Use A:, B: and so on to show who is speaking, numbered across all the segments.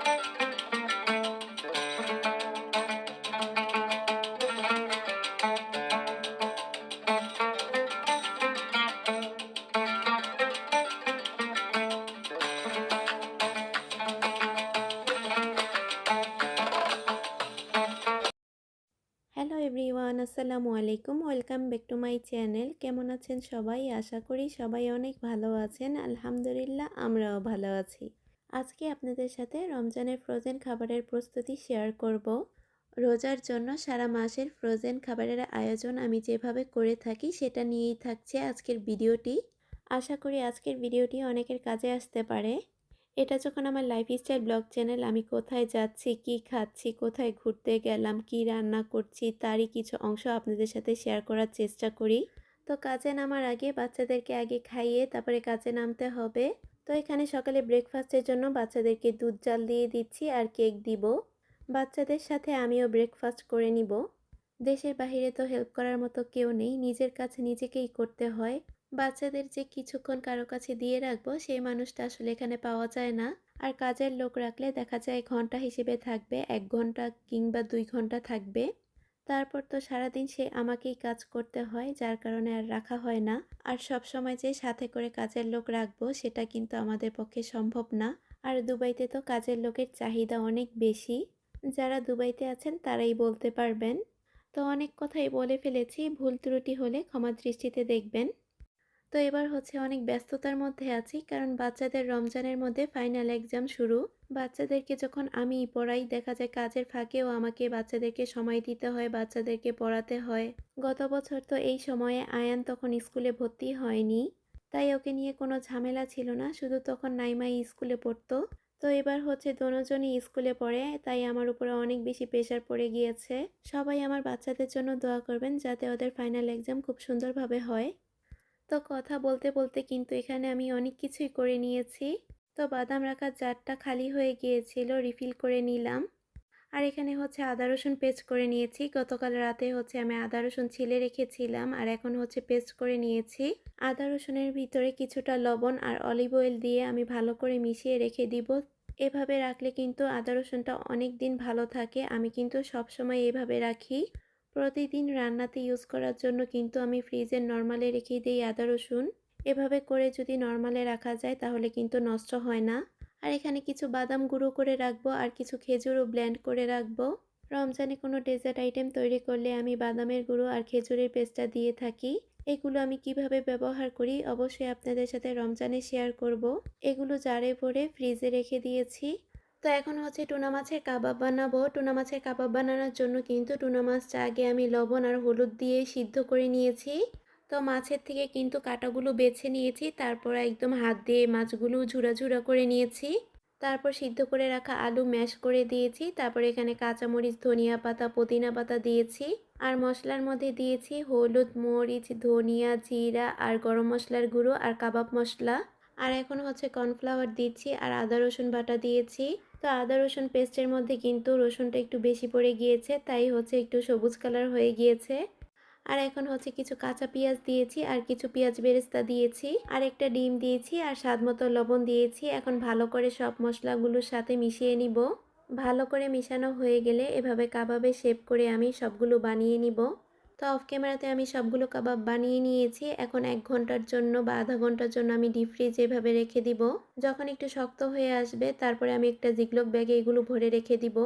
A: Hello everyone, আসসালামু আলাইকুম। Welcome back to my channel. কেমন আছেন সবাই? আশা করি সবাই অনেক ভালো আছেন। আলহামদুলিল্লাহ, আমরাও ভালো আছি। আজকে আপনাদের সাথে রমজানের ফ্রোজেন খাবারের প্রস্তুতি শেয়ার করব। রোজার জন্য সারা মাসের ফ্রোজেন খাবারের আয়োজন আমি যেভাবে করে থাকি সেটা নিয়েই থাকছে আজকের ভিডিওটি। আশা করি আজকের ভিডিওটি অনেকের কাজে আসতে পারে। এটা যখন আমার লাইফস্টাইল ব্লগ চ্যানেল, আমি কোথায় যাচ্ছি, কি খাচ্ছি, কোথায় ঘুরতে গেলাম, কি রান্না করছি, তারই কিছু অংশ আপনাদের সাথে শেয়ার করার চেষ্টা করি। তো কাজে নামার আগে বাচ্চাদেরকে আগে খাইয়ে তারপরে কাজে নামতে হবে। তো এখানে সকালে ব্রেকফাস্টের জন্য বাচ্চাদেরকে দুধ জাল দিয়ে দিচ্ছি আর কেক দিব। বাচ্চাদের সাথে আমিও ব্রেকফাস্ট করে নিব। দেশের বাহিরে তো হেল্প করার মতো কেউ নেই, নিজের কাছে নিজেকেই করতে হয়। বাচ্চাদের যে কিছুক্ষণ কারো কাছে দিয়ে রাখবো সেই মানুষটা আসলে এখানে পাওয়া যায় না। আর কাজের লোক রাখলে দেখা যায় ঘন্টা হিসেবে থাকবে, 1 ঘন্টা কিংবা 2 ঘন্টা থাকবে। তারপর তো সারাদিন সে আমাকেই কাজ করতে হয়, যার কারণে আর রাখা হয় না। আর সব সময় যে সাথে করে কাজের লোক রাখবো সেটা কিন্তু আমাদের পক্ষে সম্ভব না। আর দুবাইতে তো কাজের লোকের চাহিদা অনেক বেশি। যারা দুবাইতে আছেন তারাই বলতে পারবেন। তো অনেক কথাই বলে ফেলেছি, ভুল ত্রুটি হলে ক্ষমা দৃষ্টিতে দেখবেন। তো এবার হচ্ছে অনেক ব্যস্ততার মধ্যে আছি, কারণ বাচ্চাদের রমজানের মধ্যে ফাইনাল এক্সাম শুরু। বাচ্চাদেরকে যখন আমি পড়াই দেখা যায় কাজের ফাঁকেও আমাকে বাচ্চাদেরকে সময় দিতে হয়, বাচ্চাদেরকে পড়াতে হয়। গত বছর তো এই সময়ে আয়ান তখন স্কুলে ভর্তি হয়নি, তাই ওকে নিয়ে কোনো ঝামেলা ছিল না, শুধু তখন নাইমাই স্কুলে পড়তো। তো এবার হচ্ছে দুজনই স্কুলে পড়ে, তাই আমার উপরে অনেক বেশি প্রেশার পড়ে গিয়েছে। সবাই আমার বাচ্চাদের জন্য দোয়া করবেন যাতে ওদের ফাইনাল এক্সাম খুব সুন্দরভাবে হয়। তো কথা বলতে বলতে কিন্তু এখানে আমি অনেক কিছুই করে নিয়েছি। তো বাদাম রাখার জারটা খালি হয়ে গিয়েছিল, রিফিল করে নিলাম। আর এখানে হচ্ছে আদা রসুন পেস্ট করে নিয়েছি। গতকাল রাতে হচ্ছে আমি আদা রসুন ছিলে রেখেছিলাম আর এখন হচ্ছে পেস্ট করে নিয়েছি। আদা রসুনের ভিতরে কিছুটা লবণ আর অলিভ অয়েল দিয়ে আমি ভালো করে মিশিয়ে রেখে দিব। এভাবে রাখলে কিন্তু আদা রসুনটা অনেক দিন ভালো থাকে। আমি কিন্তু সবসময় এভাবে রাখি। প্রতিদিন রান্নাতে ইউজ করার জন্য কিন্তু আমি ফ্রিজে নরমালে রেখে দিই আদা রসুন। এভাবে করে যদি নরমালে রাখা যায় তাহলে কিন্তু নষ্ট হয় না। আর এখানে কিছু বাদাম গুঁড়ো করে রাখবো আর কিছু খেজুরও ব্লেন্ড করে রাখবো। রমজানে কোনো ডেজার্ট আইটেম তৈরি করলে আমি বাদামের গুঁড়ো আর খেজুরের পেস্টটা দিয়ে থাকি। এগুলো আমি কিভাবে ব্যবহার করি অবশ্যই আপনাদের সাথে রমজানে শেয়ার করব। এগুলো জারে ভরে ফ্রিজে রেখে দিয়েছি। তো এখন হচ্ছে টুনা মাছের কাবাব বানাবো। টুনা মাছের কাবাব বানানোর জন্য কিন্তু টুনা মাছটা আগে আমি লবণ আর হলুদ দিয়ে সিদ্ধ করে নিয়েছি। তো মাছের থেকে কিন্তু কাঁটাগুলো বেছে নিয়েছি, তারপর একদম হাত দিয়ে মাছগুলো ঝুরা ঝুরা করে নিয়েছি। তারপর সিদ্ধ করে রাখা আলু ম্যাশ করে দিয়েছি, তারপর এখানে কাঁচামরিচ, ধনিয়া পাতা, পুদিনা পাতা দিয়েছি। আর মশলার মধ্যে দিয়েছি হলুদ, মরিচ, ধনিয়া, জিরা আর গরম মশলার গুঁড়ো আর কাবাব মশলা। আর এখন হচ্ছে কর্নফ্লাওয়ার দিচ্ছি আর আদা রসুন বাটা দিয়েছি। তো আদা রসুন পেস্টের মধ্যে কিন্তু রসুনটা একটু বেশি পড়ে গিয়েছে, তাই হচ্ছে একটু সবুজ কালার হয়ে গিয়েছে। আর এখন হচ্ছে কিছু কাঁচা পেঁয়াজ দিয়েছি আর কিছু পেঁয়াজ বেরেস্তা দিয়েছি আর একটা ডিম দিয়েছি আর স্বাদ মতো লবণ দিয়েছি। এখন ভালো করে সব মশলাগুলোর সাথে মিশিয়ে নিব। ভালো করে মিশানো হয়ে গেলে এভাবে কাবাবে শেপ করে আমি সবগুলো বানিয়ে নিব। তো অফ ক্যামেরাতে আমি সবগুলো কাবাব বানিয়ে নিয়েছি। এখন 1 ঘন্টার জন্য বা আধা ঘন্টার জন্য আমি ডিপ ফ্রিজে এভাবে রেখে দিব। যখন একটু শক্ত হয়ে আসবে তারপরে আমি একটা জিগলক ব্যাগে এগুলো ভরে রেখে দিব।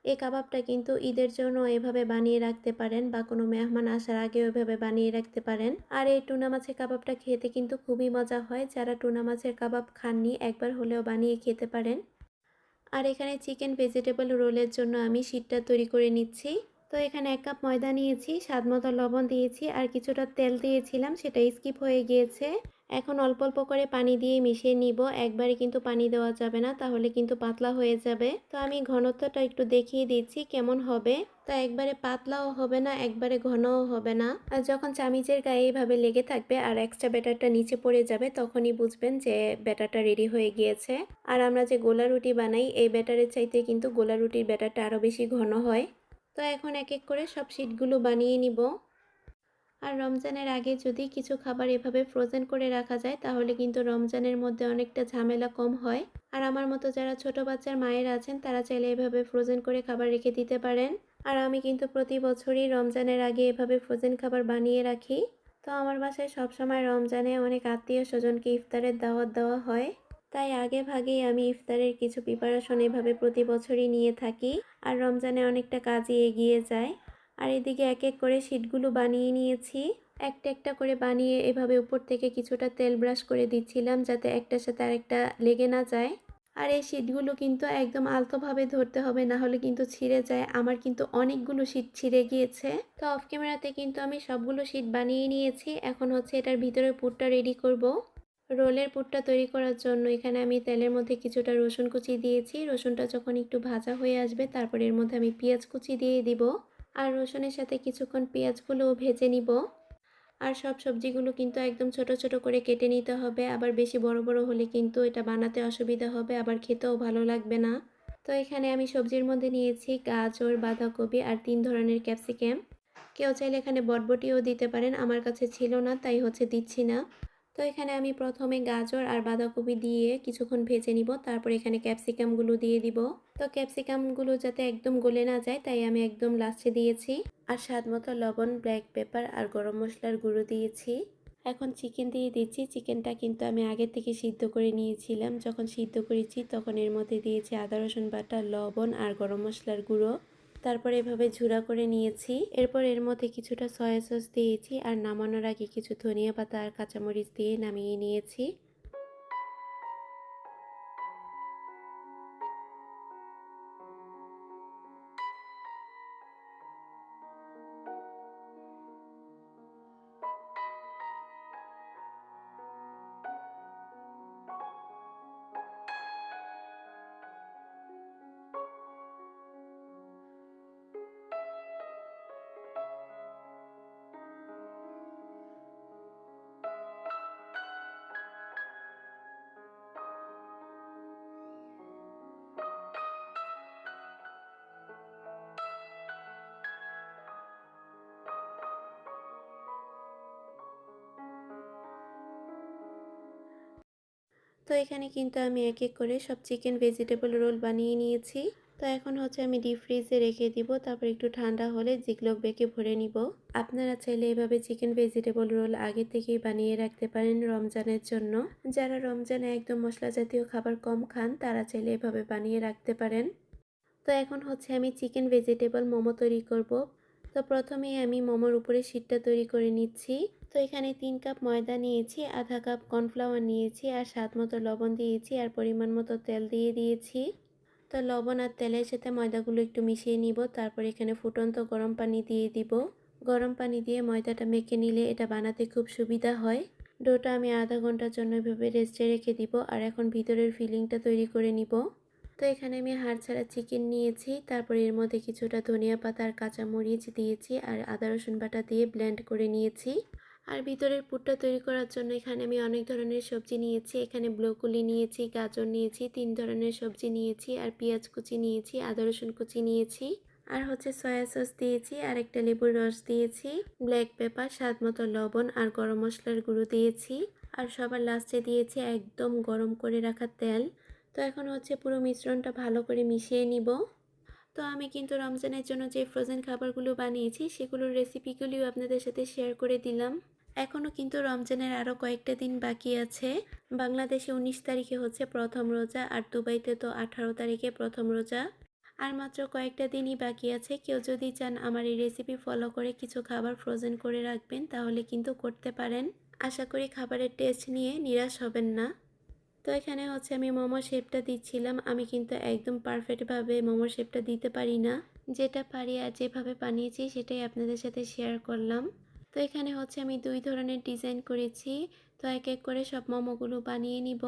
A: এই কাবাবটা কিন্তু ঈদের জন্য এভাবে বানিয়ে রাখতে পারেন বা কোনো মেহমান আসার আগেও এভাবে বানিয়ে রাখতে পারেন। আর এই টুনা মাছের কাবাবটা খেতে কিন্তু খুবই মজা হয়। যারা টুনা মাছের কাবাব খাননি একবার হলেও বানিয়ে খেতে পারেন। আর এখানে চিকেন ভেজিটেবল রোলের জন্য আমি শীটটা তৈরি করে নিচ্ছি। তো এখানে 1 কাপ ময়দা নিয়েছি, স্বাদ মতো লবণ দিয়েছি আর কিছুটা তেল দিয়েছিলাম, সেটা স্কিপ হয়ে গিয়েছে। এখন অল্প অল্প করে পানি দিয়ে মিশিয়ে নিব। একবারে কিন্তু পানি দেওয়া যাবে না, তাহলে কিন্তু পাতলা হয়ে যাবে। তো আমি ঘনত্বটা একটু দেখিয়ে দিচ্ছি কেমন হবে। তো একবারে পাতলাও হবে না, একবারে ঘনও হবে না। আর যখন চামিচের গায়ে এইভাবে লেগে থাকবে আর এক্সট্রা ব্যাটারটা নিচে পড়ে যাবে তখনই বুঝবেন যে ব্যাটারটা রেডি হয়ে গিয়েছে। আর আমরা যে গোলা রুটি বানাই এই ব্যাটারের চাইতে কিন্তু গোলা রুটির ব্যাটারটা আরও বেশি ঘন হয়। তো এখন এক এক করে সব শিটগুলো বানিয়ে নিব। আর রমজানের আগে যদি কিছু খাবার এভাবে ফ্রোজেন করে রাখা যায় তাহলে কিন্তু রমজানের মধ্যে অনেকটা ঝামেলা কম হয়। আর আমার মতো যারা ছোট বাচ্চার মায়েরা আছেন তারা চাইলে এভাবে ফ্রোজেন করে খাবার রেখে দিতে পারেন। আর আমি কিন্তু প্রতি বছরই রমজানের আগে এভাবে ফ্রোজেন খাবার বানিয়ে রাখি। তো আমার বাসায় সবসময় রমজানে অনেক আত্মীয় স্বজনকে ইফতারের দাওয়াত দেওয়া হয়, তাই আগে ভাগেই আমি ইফতারের কিছু প্রিপারেশন এভাবে প্রতি বছরই নিয়ে থাকি। আর রমজানে অনেকটা কাজই এগিয়ে যায়। আর এদিকে এক এক করে শীটগুলো বানিয়ে নিয়েছি। একটা একটা করে বানিয়ে এভাবে উপর থেকে কিছুটা তেল ব্রাশ করে দিচ্ছিলাম যাতে একটার সাথে আরেকটা লেগে না যায়। আর এই শীটগুলো কিন্তু একদম আলতোভাবে ধরতে হবে, না হলে কিন্তু ছিঁড়ে যায়। আমার কিন্তু অনেকগুলো শীট ছিঁড়ে গিয়েছে। তো অফ ক্যামেরাতে কিন্তু আমি সবগুলো শীট বানিয়ে নিয়েছি। এখন হচ্ছে এটার ভিতরে পুরটা রেডি করব। রোলের পুরটা তৈরি করার জন্য এখানে আমি তেলের মধ্যে কিছুটা রসুন কুচি দিয়েছি। রসুনটা যখন একটু ভাজা হয়ে আসবে তারপর এর মধ্যে আমি পেঁয়াজ কুচি দিয়ে দিব। আর রসুনের সাথে কিছুক্ষণ পেঁয়াজগুলোও ভেজে নিব। আর সব সবজিগুলো কিন্তু একদম ছোট ছোট করে কেটে নিতে হবে, আবার বেশি বড় বড় হলে কিন্তু এটা বানাতে অসুবিধা হবে, আবার খেতেও ভালো লাগবে না। তো এখানে আমি সবজির মধ্যে নিয়েছি গাজর, বাঁধাকপি আর 3 ধরনের ক্যাপসিকাম। কেউ চাইলে এখানে বটবটিও দিতে পারেন, আমার কাছে ছিল না তাই হচ্ছে দিচ্ছি না। তো এখানে আমি প্রথমে গাজর আর বাঁধাকপি দিয়ে কিছুক্ষণ ভেজে নিব, তারপর এখানে ক্যাপসিকামগুলো দিয়ে দিব। তো ক্যাপসিকামগুলো যাতে একদম গলে না যায় তাই আমি একদম লাস্টে দিয়েছি। আর স্বাদ মতো লবণ, ব্ল্যাক পেপার আর গরম মশলার গুঁড়ো দিয়েছি। এখন চিকেন দিয়ে দিচ্ছি। চিকেনটা কিন্তু আমি আগে থেকে সিদ্ধ করে নিয়েছিলাম। যখন সিদ্ধ করেছি তখন এর মধ্যে দিয়েছি আদা রসুন বাটা, লবণ আর গরম মশলার গুঁড়ো। তারপর এভাবে ঝুরা করে নিয়েছি। এরপর এর মধ্যে কিছুটা সয়া সস দিয়েছি আর নামানোর আগে কিছু ধনিয়া পাতা আর কাঁচামরিচ দিয়ে নামিয়ে নিয়েছি। তো এখানে কিন্তু আমি এক এক করে সব চিকেন ভেজিটেবল রোল বানিয়ে নিয়েছি। তো এখন হচ্ছে আমি ডিপ ফ্রিজে রেখে দিব, তারপর একটু ঠান্ডা হলে জিগলক বেঁকে ভরে নিব। আপনারা চাইলে এভাবে চিকেন ভেজিটেবল রোল আগে থেকেই বানিয়ে রাখতে পারেন রমজানের জন্য। যারা রমজানে একদম মশলা জাতীয় খাবার কম খান তারা চাইলে এভাবে বানিয়ে রাখতে পারেন। তো এখন হচ্ছে আমি চিকেন ভেজিটেবল মোমো তৈরি করব। তো প্রথমেই আমি মোমোর উপরে শীটটা তৈরি করে নিচ্ছি। তো এখানে 3 কাপ ময়দা নিয়েছি, আধা কাপ কর্নফ্লাওয়ার নিয়েছি আর স্বাদ মতো লবণ দিয়েছি আর পরিমাণ মতো তেল দিয়ে দিয়েছি। তো লবণ আর তেলের সাথে ময়দাগুলো একটু মিশিয়ে নিব, তারপর এখানে ফুটন্ত গরম পানি দিয়ে দিব। গরম পানি দিয়ে ময়দাটা মেখে নিলে এটা বানাতে খুব সুবিধা হয়। ডোটা আমি আধা ঘন্টার জন্য এভাবে রেস্টে রেখে দিব। আর এখন ভিতরের ফিলিংটা তৈরি করে নিব। তো এখানে আমি হাড় ছাড়া চিকেন নিয়েছি, তারপর এর মধ্যে কিছুটা ধনিয়া পাতা আর কাঁচামরিচ দিয়েছি আর আদা রসুন বাটা দিয়ে ব্লেন্ড করে নিয়েছি। আর ভিতরের পুরটা তৈরি করার জন্য এখানে আমি অনেক ধরনের সবজি নিয়েছি। এখানে ব্রোকলি নিয়েছি, গাজর নিয়েছি, 3 ধরনের সবজি নিয়েছি আর পেঁয়াজ কুচি নিয়েছি, আদা রসুন কুচি নিয়েছি আর হচ্ছে সয়া সস দিয়েছি আর একটা লেবুর রস দিয়েছি, ব্ল্যাক পেপার, স্বাদ মতো লবণ আর গরম মশলার গুঁড়ো দিয়েছি। আর সবার লাস্টে দিয়েছি একদম গরম করে রাখা তেল। তো এখন হচ্ছে পুরো মিশ্রণটা ভালো করে মিশিয়ে নিব। তো আমি কিন্তু রমজানের জন্য যে ফ্রোজেন খাবারগুলো বানিয়েছি সেগুলোর রেসিপিগুলিও আপনাদের সাথে শেয়ার করে দিলাম। এখনও কিন্তু রমজানের আরও কয়েকটা দিন বাকি আছে। বাংলাদেশে 19 তারিখে হচ্ছে প্রথম রোজা আর দুবাইতে তো 18 তারিখে প্রথম রোজা। আর মাত্র কয়েকটা দিনই বাকি আছে। কেউ যদি চান আমার এই রেসিপি ফলো করে কিছু খাবার ফ্রোজেন করে রাখবেন তাহলে কিন্তু করতে পারেন। আশা করি খাবারের টেস্ট নিয়ে নিরাশ হবেন না। তো এখানে হচ্ছে আমি মোমো শেপটা দিচ্ছিলাম। আমি কিন্তু একদম পারফেক্টভাবে মোমো শেপটা দিতে পারি না। যেটা পারি আর যেভাবে বানিয়েছি সেটাই আপনাদের সাথে শেয়ার করলাম। তো এখানে হচ্ছে আমি 2 ধরনের ডিজাইন করেছি। তো এক এক করে সব মোমোগুলো বানিয়ে নিব।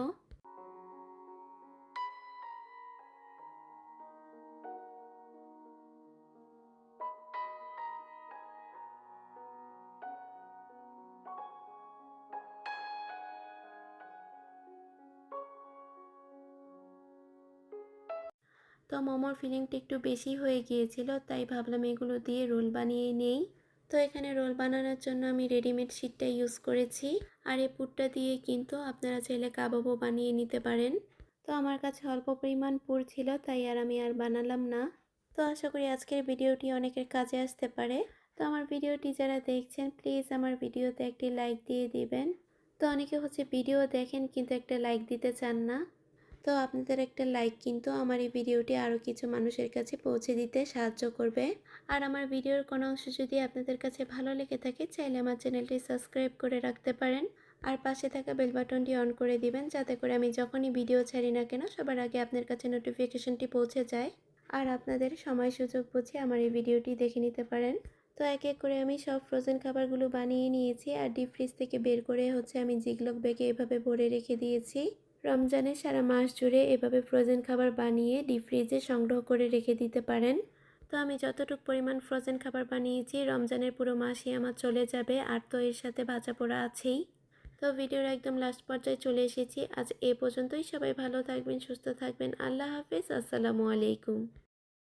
A: তো মোমোর ফিলিংটা একটু বেশি হয়ে গিয়েছিল তাই ভাবলাম এগুলো দিয়ে রোল বানিয়ে নেই। তো এখানে রোল বানানোর জন্য আমি রেডিমেড শিটটা ইউজ করেছি। আর এই পুরটা দিয়ে কিন্তু আপনারা চাইলে কাবাবও বানিয়ে নিতে পারেন। তো আমার কাছে অল্প পরিমাণ পুর ছিল, তাই আমি আর বানালাম না। তো আশা করি আজকের ভিডিওটি অনেকের কাজে আসতে পারে। তো আমার ভিডিওটি যারা দেখছেন প্লিজ আমার ভিডিওতে একটি লাইক দিয়ে দিবেন। তো অনেকে ভিডিও দেখেন কিন্তু একটা লাইক দিতে চান না। তো আপনাদের একটা লাইক কিন্তু আমার এই ভিডিওটি আরও কিছু মানুষের কাছে পৌঁছে দিতে সাহায্য করবে। আর আমার ভিডিওর কোনো অংশ যদি আপনাদের কাছে ভালো লেগে থাকে চাইলে আমার চ্যানেলটি সাবস্ক্রাইব করে রাখতে পারেন। আর পাশে থাকা বেল বাটনটি অন করে দিবেন, যাতে করে আমি যখনই ভিডিও ছাড়ি না কেন সবার আগে আপনার কাছে নোটিফিকেশনটি পৌঁছে যায়। আর আপনাদের সময় সুযোগ বুঝে আমার এই ভিডিওটি দেখে নিতে পারেন। তো এক এক করে আমি সব ফ্রোজেন খাবারগুলো বানিয়ে নিয়েছি আর ডিপ ফ্রিজ থেকে বের করে আমি জিগলক ব্যাগে এভাবে ভরে রেখে দিয়েছি। রমজানের সারা মাস জুড়ে এভাবে ফ্রোজেন খাবার বানিয়ে ডিপ ফ্রিজে সংগ্রহ করে রেখে দিতে পারেন। তো আমি যতটুকু পরিমাণ ফ্রোজেন খাবার বানিয়েছি রমজানের পুরো মাসই আমার চলে যাবে। আর তো এর সাথে ভাজা পোড়া আছেই। তো ভিডিওর একদম লাস্ট পর্যায়ে চলে এসেছি। আজ এ পর্যন্তই। সবাই ভালো থাকবেন, সুস্থ থাকবেন। আল্লাহ হাফেজ। আসসালামু আলাইকুম।